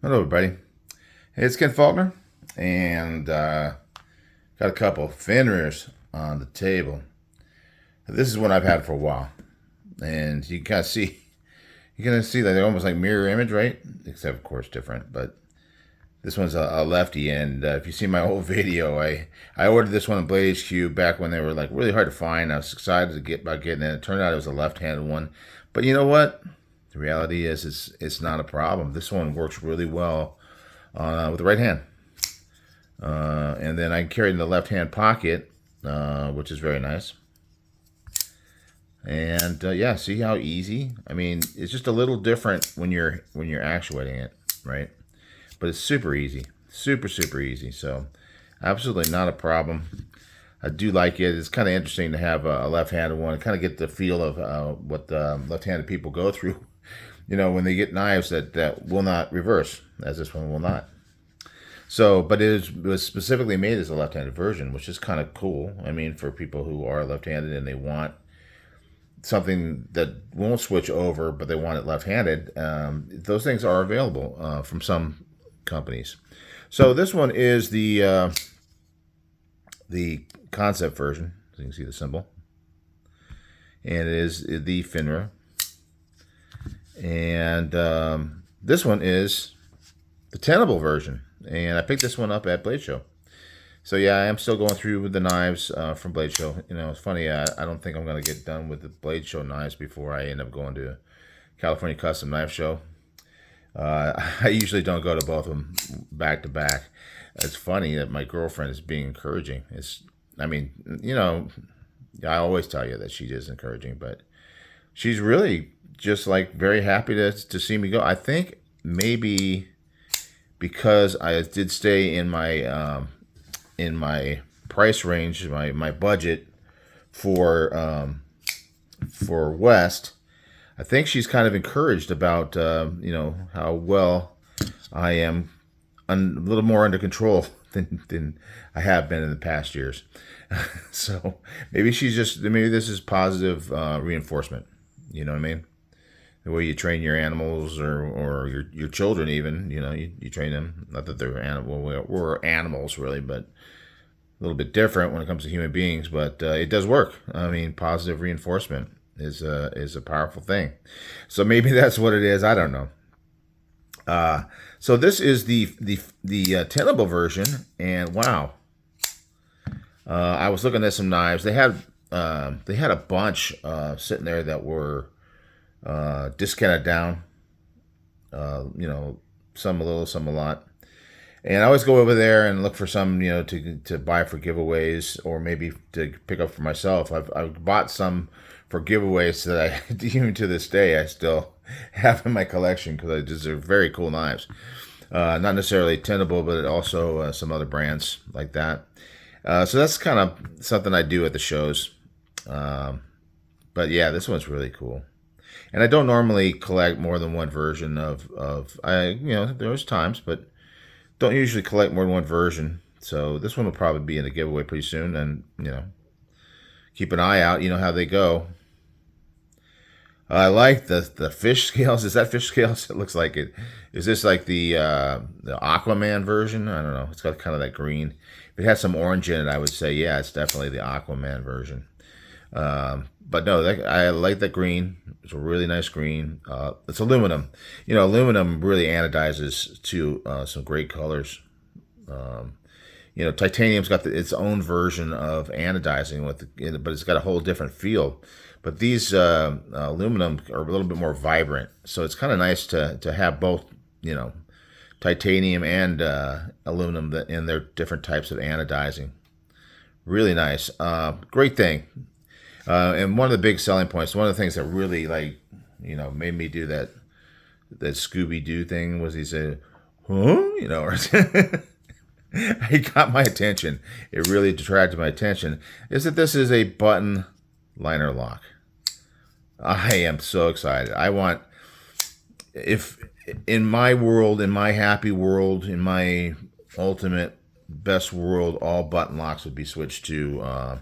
Hello, everybody. Hey, it's Ken Faulkner, and got a couple of Fenrirs on the table. This is one I've had for a while, and you can kind of see, you can see that they're almost like mirror image, right? Except, of course, different. But this one's a lefty, and if you see my old video, I ordered this one in Blade HQ back when they were like really hard to find. I was excited to get about getting it. It turned out it was a left-handed one, but you know what? The reality is, it's not a problem. This one works really well with the right hand. And then I can carry it in the left hand pocket, which is very nice. And yeah, see how easy? I mean, it's just a little different when you're actuating it, right? But it's super easy, super easy. So absolutely not a problem. I do like it. It's kind of interesting to have a left-handed one. Kind of get the feel of what the left-handed people go through, when they get knives that will not reverse, as this one will not. So, but was specifically made as a left-handed version, which is kind of cool. I mean, for people who are left-handed and they want something that won't switch over, but they want it left-handed, those things are available from some companies. So this one is the concept version. So you can see the symbol, and it is the Fenrir. And this one is the Tenable version, and I picked this one up at Blade Show. So yeah, I am still going through with the knives from Blade Show. It's funny. I don't think I'm going to get done with the Blade Show knives before I end up going to California Custom Knife Show. I usually don't go to both of them back to back. It's funny that my girlfriend is being encouraging. I mean, I always tell you that she is encouraging, but she's really just like very happy to see me go. I think maybe because I did stay in my price range, my budget for West. I think she's kind of encouraged about how well I am a little more under control than I have been in the past years. So maybe this is positive reinforcement. You know what I mean? The way you train your animals or your children, even you train them. Not that they're animal. We're animals really, but a little bit different when it comes to human beings. But it does work. I mean, positive reinforcement is a powerful thing. So maybe that's what it is. I don't know. So this is the Tenable version, and wow, I was looking at some knives. They had a bunch sitting there that were discounted down. Some a little, some a lot. And I always go over there and look for some, to buy for giveaways or maybe to pick up for myself. I've bought some for giveaways that I even to this day I still have in my collection because they're very cool knives. Not necessarily Tenable, but also some other brands like that. So that's kind of something I do at the shows. But yeah, this one's really cool. And I don't normally collect more than one version of there's times, but don't usually collect more than one version. So this one will probably be in a giveaway pretty soon, and keep an eye out. You know how they go. I like the fish scales. Is that fish scales? It looks like it. Is this like the Aquaman version? I don't know. It's got kind of that green. If it had some orange in it, I would say yeah, it's definitely the Aquaman version. But no, I like that green. It's a really nice green. It's aluminum. Aluminum really anodizes to some great colors. Titanium's got its own version of anodizing but it's got a whole different feel. But these aluminum are a little bit more vibrant, so it's kind of nice to have both. Titanium and aluminum in their different types of anodizing. Really nice. Great thing. And one of the big selling points, one of the things that really made me do that Scooby Doo thing was he said, "Huh?" Or he got my attention. It really attracted my attention. Is that this is a button liner lock. I am so excited. I want if in my world, in my happy world, in my ultimate best world, all button locks would be switched to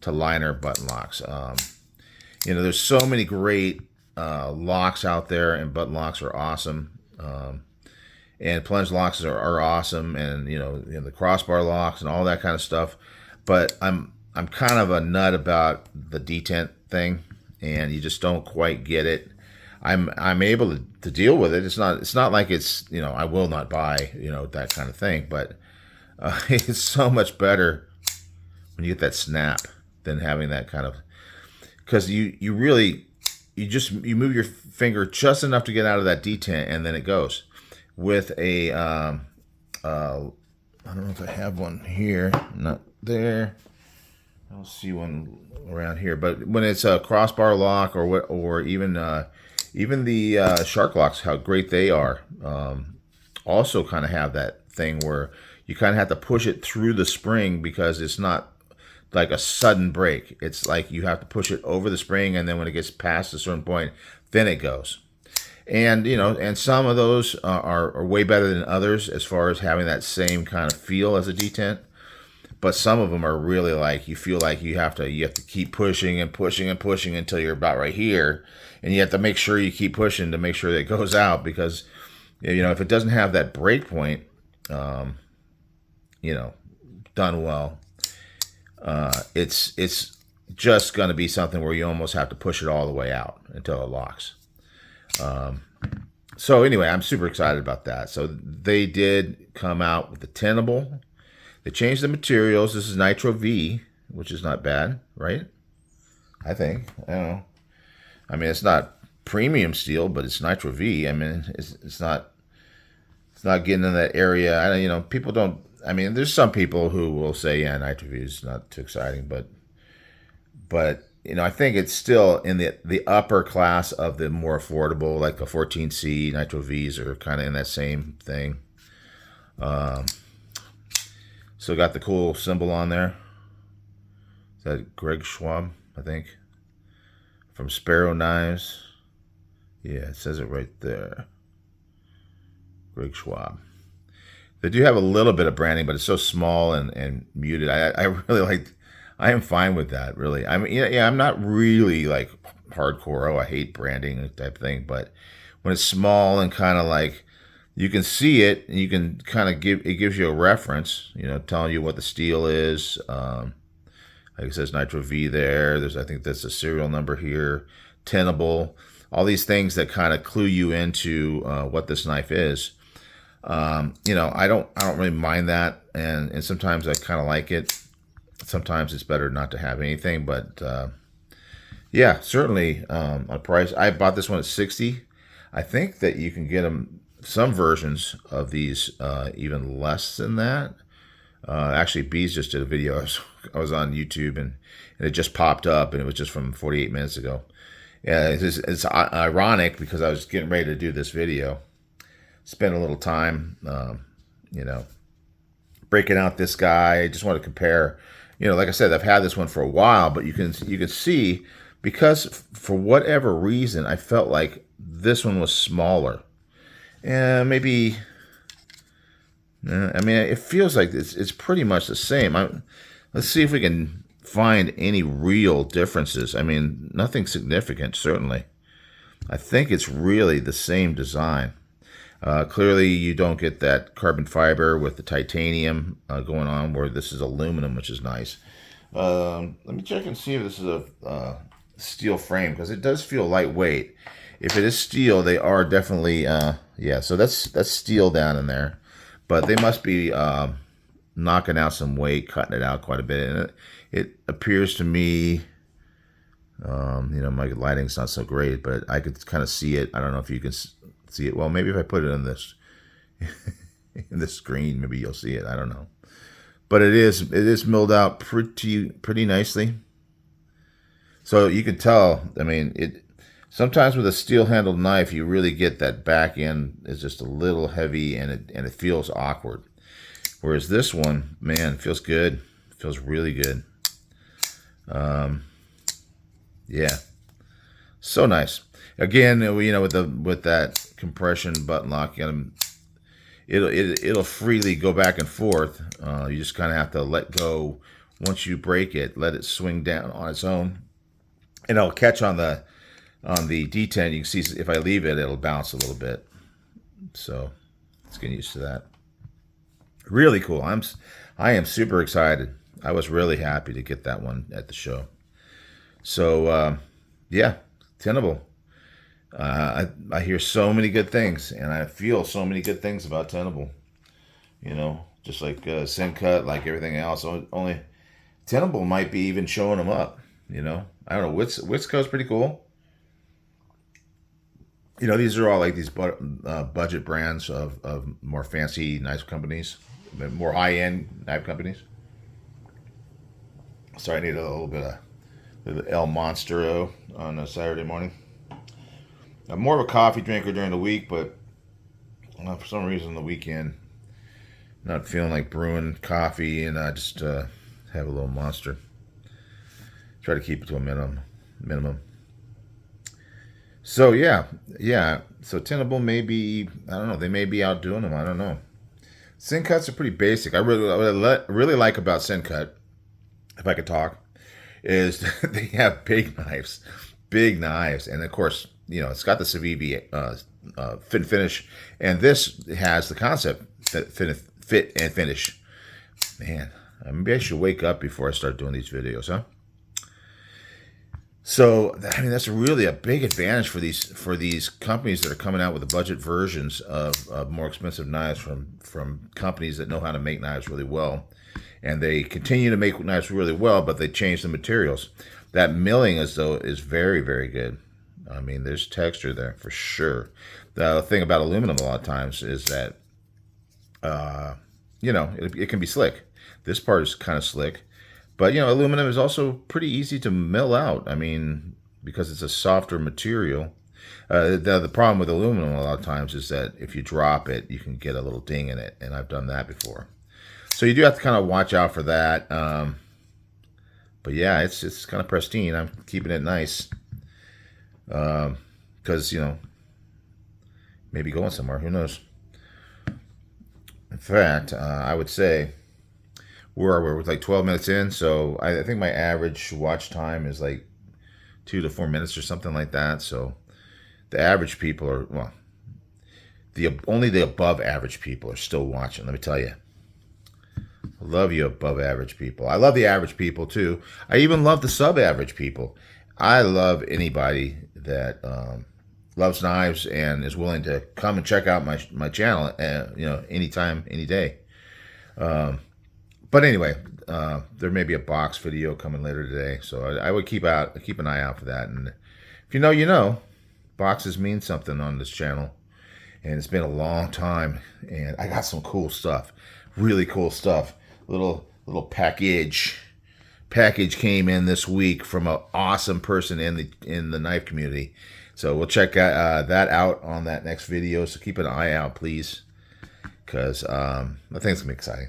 liner button locks. There's so many great locks out there, and button locks are awesome. and plunge locks are awesome, and the crossbar locks and all that kind of stuff. But I'm kind of a nut about the detent thing, and you just don't quite get it. I'm able to deal with it. It's not like it's I will not buy that kind of thing, but it's so much better when you get that snap than having that kind of, because you really you move your finger just enough to get out of that detent, and then it goes. With a I don't know if I have one here, not there. I don't see one around here, but when it's a crossbar lock or even the shark locks, how great they are. Also kind of have that thing where you kind of have to push it through the spring, because it's not like a sudden break. It's like you have to push it over the spring, and then when it gets past a certain point, then it goes. And and some of those are way better than others as far as having that same kind of feel as a detent. But some of them are really like, you feel like you have to keep pushing and pushing and pushing until you're about right here, and you have to make sure you keep pushing to make sure that it goes out, because if it doesn't have that break point, done well, it's just going to be something where you almost have to push it all the way out until it locks. So anyway, I'm super excited about that. So they did come out with the Tenable. They changed the materials. This is Nitro V, which is not bad, right? I think. I don't know. I mean, it's not premium steel, but it's Nitro V. I mean, it's not getting in that area. I don't, people don't. I mean, there's some people who will say, yeah, Nitro V is not too exciting, but I think it's still in the upper class of the more affordable, like the 14C Nitro Vs are kind of in that same thing. So got the cool symbol on there. Is that Greg Schwab, I think, from Sparrow Knives? Yeah, it says it right there. Greg Schwab. They do have a little bit of branding, but it's so small and muted. I really like. I am fine with that, really. I mean, yeah, I'm not really like hardcore. Oh, I hate branding type thing. But when it's small and kind of like you can see it, and you can kind of gives you a reference, telling you what the steel is. Like it says Nitro V there. I think that's a serial number here. Tenable. All these things that kind of clue you into what this knife is. I don't really mind that, and sometimes I kind of like it. Sometimes it's better not to have anything, but yeah, certainly a price. I bought this one at $60. I think that you can get some versions of these even less than that. Actually, Bees just did a video. I was on YouTube, and it just popped up, and it was just from 48 minutes ago. Yeah, it's ironic because I was getting ready to do this video. Spend a little time, breaking out this guy. I just want to compare. Like I said, I've had this one for a while, but you can see, because for whatever reason, I felt like this one was smaller. And maybe, I mean, it feels like it's pretty much the same. Let's see if we can find any real differences. I mean, nothing significant, certainly. I think it's really the same design. Clearly, you don't get that carbon fiber with the titanium going on, where this is aluminum, which is nice. Let me check and see if this is a steel frame, because it does feel lightweight. If it is steel, they are definitely, yeah, so that's steel down in there. But they must be knocking out some weight, cutting it out quite a bit. And it appears to me, my lighting's not so great, but I could kind of see it. I don't know if you can see it. Well, maybe if I put it in this in this screen, maybe you'll see it. I don't know, but it is milled out pretty nicely. So you can tell. I mean, it sometimes with a steel handled knife, you really get that back end is just a little heavy, and it feels awkward. Whereas this one, man, it feels good. It feels really good. Yeah, so nice. Again, with that compression button lock, it'll freely go back and forth. You just kind of have to let go once you break it. Let it swing down on its own, and it'll catch on the detent. You can see if I leave it, it'll bounce a little bit. So Let's get used to that. Really cool. I am super excited. I was really happy to get that one at the show. So yeah, Tenable. I hear so many good things, and I feel so many good things about Tenable. You know, just like Simcut, like everything else. Only Tenable might be even showing them up. You know, I don't know. Witzco's pretty cool. You know, these are all like these budget brands of more fancy knife companies, more high end knife companies. So I need a little bit of El Monstero on a Saturday morning. I'm more of a coffee drinker during the week, but for some reason the weekend, not feeling like brewing coffee, and I just have a little Monster. Try to keep it to a minimum. So yeah. So Tenable may be, I don't know, they may be outdoing them. I don't know. Sin cuts are pretty basic. Really like about Sin cut, if I could talk, is they have big knives, and of course, you know, it's got the Civivi fit and finish, and this has the concept fit and finish. Man, maybe I should wake up before I start doing these videos, huh? So I mean, that's really a big advantage for these companies that are coming out with the budget versions of more expensive knives from companies that know how to make knives really well, and they continue to make knives really well, but they change the materials. That milling is very, very good. I mean, there's texture there for sure. The thing about aluminum a lot of times is that you know, it can be slick. This part is kind of slick. But, you know, aluminum is also pretty easy to mill out. I mean, because it's a softer material. The problem with aluminum a lot of times is that if you drop it, you can get a little ding in it. And I've done that before. So you do have to kind of watch out for that. But yeah, it's kind of pristine. I'm keeping it nice. Because, you know, maybe going somewhere. Who knows? In fact, I would say we're like 12 minutes in, so I think my average watch time is like 2 to 4 minutes or something like that. So the average people are, well, only the above average people are still watching. Let me tell you, I love you above average people. I love the average people too. I even love the sub average people. I love anybody that loves knives and is willing to come and check out my channel, you know, anytime, any day. But anyway, there may be a box video coming later today, so I would keep an eye out for that. And if you know, you know, boxes mean something on this channel, and it's been a long time. And I got some cool stuff, really cool stuff. Little package came in this week from an awesome person in the knife community. So we'll check that out on that next video. So keep an eye out, please, because I think it's gonna be exciting.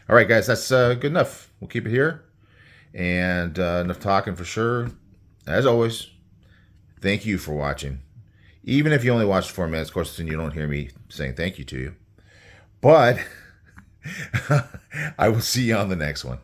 All right, guys, that's good enough. We'll keep it here. And enough talking for sure. As always, thank you for watching. Even if you only watched 4 minutes, of course, then you don't hear me saying thank you to you. But I will see you on the next one.